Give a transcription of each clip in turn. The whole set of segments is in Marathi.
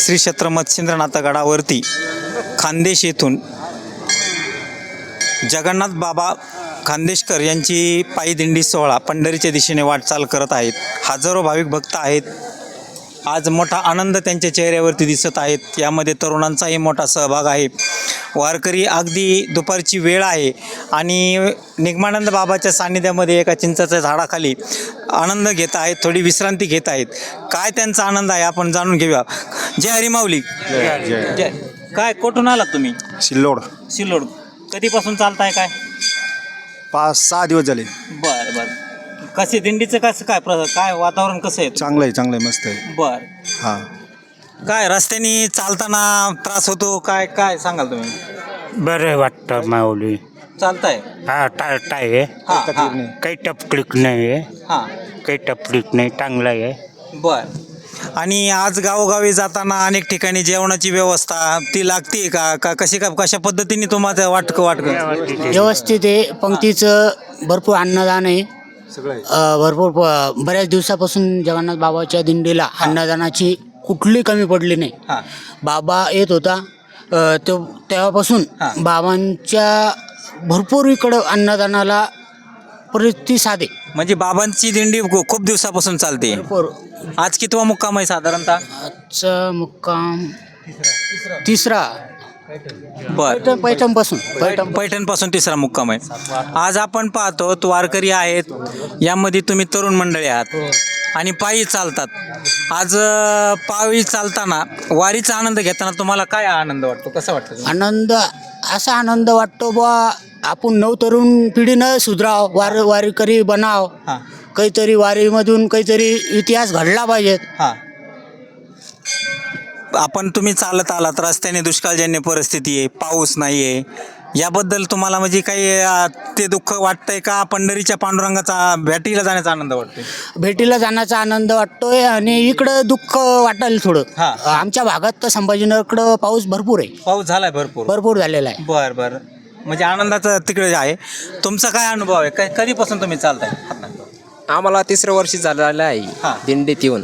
श्री क्षेत्र मच्छिंद्रनाथ गडावरती खानदेश येथून जगन्नाथ बाबा खानदेशकर यांची पायी दिंडी सोहळा पंढरीच्या दिशेने वाटचाल करत आहेत. हजारो भाविक भक्त आहेत. आज मोठा आनंद त्यांच्या चेहऱ्यावरती दिसत आहेत. यामध्ये तरुणांचाही मोठा सहभाग आहे. वारकरी अगदी दुपारची वेळ आहे आणि निगमानंद बाबाच्या सान्निध्यामध्ये एका चिंचाच्या झाडाखाली आनंद घेत आहेत, थोडी विश्रांती घेत आहेत. काय त्यांचा आनंद आहे आपण जाणून घेऊया. जय हरी माऊली. जय. काय कुठून आलात तुम्ही? सिल्लोड. सिल्लोड. कधीपासून चालताय काय? 5-6 दिवस झाले. बरं बरं. कसे दिंडीचं कसं काय काय वातावरण कसं आहे? चांगलं आहे मस्त आहे. बर. हां. काय रस्त्याने चालताना त्रास होतो काय काय सांगाल तुम्ही? बरं वाटतं माऊली. चालताय? हा टाळत आहे. हां हां काही टपक्लिक नाही आहे. हां. काही टपक्लिक नाही, चांगलं आहे. बर. आणि आज गावोगावी जाताना अनेक ठिकाणी जेवणाची व्यवस्था ती लागते का कशी कशा पद्धतीने तुम्हाला वाटतं? व्यवस्थित आहे. पंक्तीचं भरपूर अन्नदान आहे. भरपूर बऱ्याच दिवसापासून जगन्नाथ बाबाच्या दिंडीला अन्नदानाची कुठली कमी पडली नाही. हां. बाबा येत होता तेव्हापासून बाबांच्या भरपूर इकडं अन्नदानाला प्रतिसाद आहे. म्हणजे बाबांची दिंडी खूप दिवसापासून चालते. भरपूर. आज कितवा मुक्काम आहे साधारणतः? आजचा मुक्काम तिसरा. बर. पैठणपासून पैठणपासून तिसरा मुक्काम आहे. आज आपण पाहतो वारकरी आहेत, यामध्ये तुम्ही तरुण मंडळी आहात आणि पायी चालतात. आज पायी चालताना वारीचा आनंद घेताना तुम्हाला काय आनंद वाटतो? कसं वाटतं? आनंद असा आनंद वाटतो बा आपण नवतरुण पिढीनं सुधराव, वारीकरी बनाव. हां काहीतरी वारीमधून काहीतरी इतिहास घडला पाहिजे. हां. आपण तुम्ही चालत आलात, रस्त्याने दुष्काळजन्य परिस्थिती आहे, पाऊस नाही आहे, याबद्दल तुम्हाला म्हणजे काही ते दुःख वाटतंय का? पंढरीच्या पांडुरंगाचा भेटीला जाण्याचा आनंद वाटतोय? भेटीला जाण्याचा आनंद वाटतोय आणि इकडं दुःख वाटायला थोडं. हां. आमच्या भागात तर संभाजीनगरकडं पाऊस भरपूर आहे. पाऊस झालाय भरपूर झालेला आहे. बर बर. म्हणजे आनंदाचं तिकडे आहे. तुमचा काय अनुभव आहे? काय कधीपासून तुम्ही चालताय? आम्हाला 3रं वर्ष झालेलं हां. आहे दिंडीत येऊन.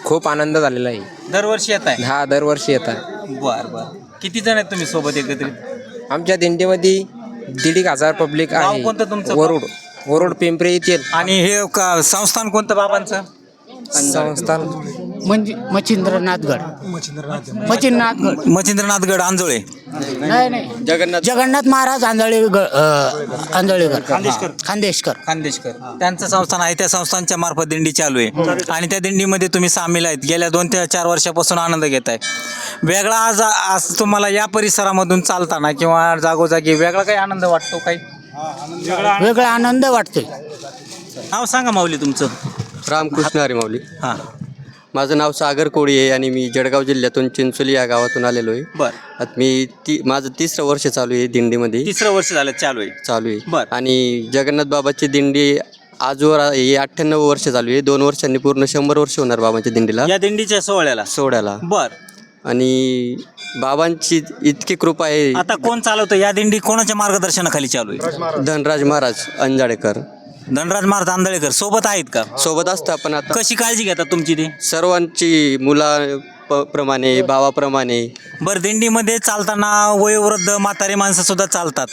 खूप आनंद झालेला आहे. दरवर्षी येत आहे? हा दरवर्षी येत आहे. बर बर. किती जण आहेत तुम्ही सोबत एकत्रित? आमच्या दिंडीमध्ये 1,500 पब्लिक गाव आहे. कोणतं तुमचं? वरुड पिंपरी येथील आणि हे संस्थान कोणतं बाबांचं? संस्थान म्हणजे मच्छिंद्रनाथगड. मच्छिंद्रनाथगड आंजोळे. नाही जगन्नाथ महाराज आंधळेकर खानदेशकर. त्यांचं संस्थान आहे. त्या संस्थानच्या मार्फत दिंडी चालू आहे आणि त्या दिंडीमध्ये तुम्ही सामील आहेत. गेल्या 2 ते 4 वर्षापासून आनंद घेत आहे. वेगळा आज तुम्हाला या परिसरामधून चालताना किंवा जागोजागी वेगळा काही आनंद वाटतो? काही वेगळा आनंद वाटतोय. नाव सांगा माऊली तुमचं. रामकृष्ण हरी माऊली. हां. माझं नाव सागर कोळी आहे आणि मी जळगाव जिल्ह्यातून चिंचोली या गावातून आलेलो आहे. बर. आता माझं 3रं वर्ष चालू आहे दिंडीमध्ये. 3रं वर्ष झालं चालू आहे. आहे. आणि जगन्नाथ बाबाची दिंडी आजवर ही 98 वर्ष चालू आहे. 2 वर्षांनी पूर्ण 100 वर्ष होणार बाबांच्या दिंडीला, या दिंडीच्या सोहळ्याला. बर. आणि बाबांची इतकी कृपा आहे. आता कोण चालवतं या दिंडी? कोणाच्या मार्गदर्शनाखाली चालू आहे? धनराज महाराज अंजाळेकर. धनराज महाराज आंधळेकर सोबत आहेत का? सोबत असतं. पण आता कशी काळजी घेतात तुमची ती? सर्वांची प्रमाणे भावाप्रमाणे. बरं. दिंडीमध्ये चालताना वयोवृद्ध म्हातारे माणसं सुद्धा चालतात.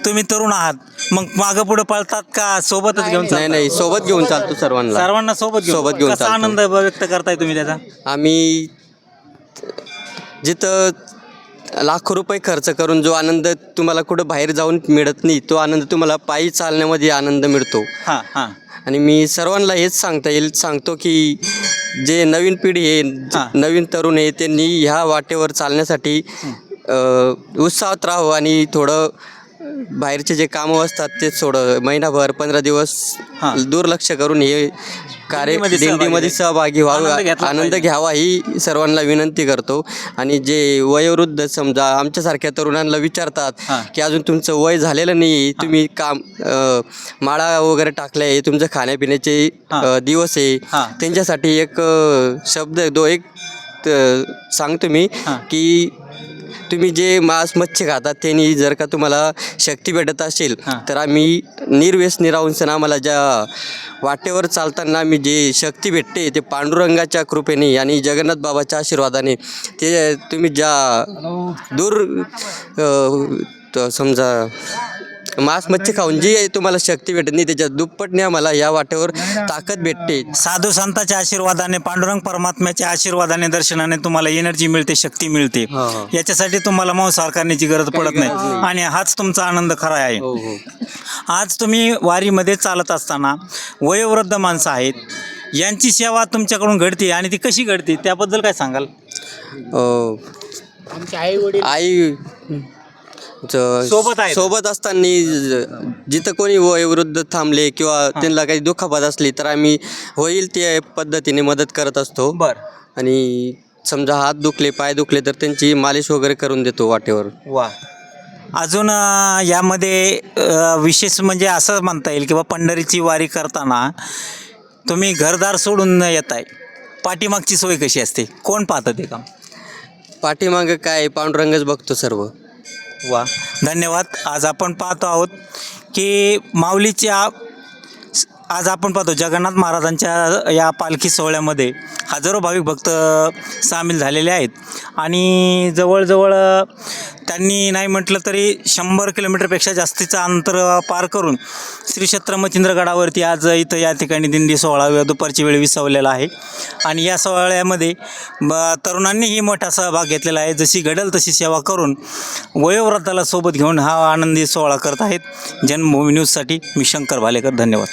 तुम्ही तरुण आहात, मग मागं पुढे पळतात का सोबतच घेऊन? नाही सोबत घेऊन चालतो सर्वांना सोबत घेऊन कसा आनंद व्यक्त करताय तुम्ही त्याचा? आम्ही जिथं लाखो रुपये खर्च करून जो आनंद तुम्हाला कुठं बाहेर जाऊन मिळत नाही, तो आनंद तुम्हाला पायी चालण्यामध्ये आनंद मिळतो. हां हां. आणि मी सर्वांना हेच सांगतो की जे नवीन पिढी आहे, नवीन तरुण आहे, त्यांनी ह्या वाटेवर चालण्यासाठी उत्साहात राहावं आणि थोडं बाहेरचे जे कामं असतात ते थोडं महिनाभर 15 दिवस दुर्लक्ष करून हे दिंडीमध्ये सहभागी व्हावं, आनंद घ्यावा ही सर्वांना विनंती करतो. आणि जे वयोवृद्ध समजा आमच्यासारख्या तरुणांना विचारतात की अजून तुमचं वय झालेलं नाही, तुम्ही काम माळा वगैरे टाकलं आहे, तुमचं खाण्यापिण्याचे दिवस आहे, त्यांच्यासाठी एक शब्द एक सांगतो मी की तुम्ही जे मांस मच्छी खातात त्यांनी जर का तुम्हाला शक्ती भेटत असेल तर आम्ही निर्व्यसनी राहून सण आम्हाला ज्या वाटेवर चालताना आम्ही जे शक्ती भेटते ते पांडुरंगाच्या कृपेने आणि जगन्नाथ बाबाच्या आशीर्वादाने ते तुम्ही ज्या दूर समजा मांस मच्छी खाऊन जी तुम्हाला शक्ती भेटत नाही त्याच्या दुप्पटने आम्हाला या वाटेवर ताकद भेटते. साधू संतांच्या आशीर्वादाने, पांडुरंग परमात्म्याच्या आशीर्वादाने, दर्शनाने तुम्हाला एनर्जी मिळते, शक्ती मिळते. याच्यासाठी तुम्हाला मांसाहार करण्याची गरज पडत नाही आणि हाच तुमचा आनंद खरा आहे. आज तुम्ही वारीमध्ये चालत असताना वयोवृद्ध माणसं आहेत, यांची सेवा तुमच्याकडून घडते आणि ती कशी घडते त्याबद्दल काय सांगाल? आमचे आई वडील आई सोबत आहेत. सोबत असताना जिथं कोणी वयोवृद्ध थांबले किंवा त्यांना काही दुखापत असली तर आम्ही होईल त्या पद्धतीने मदत करत असतो. आणि समजा हात दुखले, पाय दुखले तर त्यांची मालिश वगैरे करून देतो वाटेवर. वा. अजून यामध्ये विशेष म्हणजे असं म्हणता येईल किंवा पंढरीची वारी करताना तुम्ही घरदार सोडून येत आहे, पाठीमागची सोय कशी असते? कोण पाहतं ते काम? पाठीमागं काय पांडुरंगच बघतो सर्व. वा, धन्यवाद. आज आपण पाहतो आहोत की माऊलीच्या आज आपण पाहतो जगन्नाथ महाराजांच्या या पालखी सोहळ्यामध्ये हजारो भाविक भक्त सामील झालेले आहेत आणि जवळजवळ त्यांनी नाही म्हटलं तरी 100 किलोमीटरपेक्षा जास्तीचं अंतर पार करून श्री क्षेत्र मच्छिंद्रगडावरती आज इथं या ठिकाणी दिंडी सोहळा दुपारची वेळ विसावलेला आहे. आणि या सोहळ्यामध्ये तरुणांनीही मोठा सहभाग घेतलेला आहे. जशी घडेल तशी सेवा करून वयोवृद्धाला सोबत घेऊन हा आनंदी सोहळा करत आहेत. जन्मभूमी न्यूजसाठी मी शंकर भालेकर, धन्यवाद.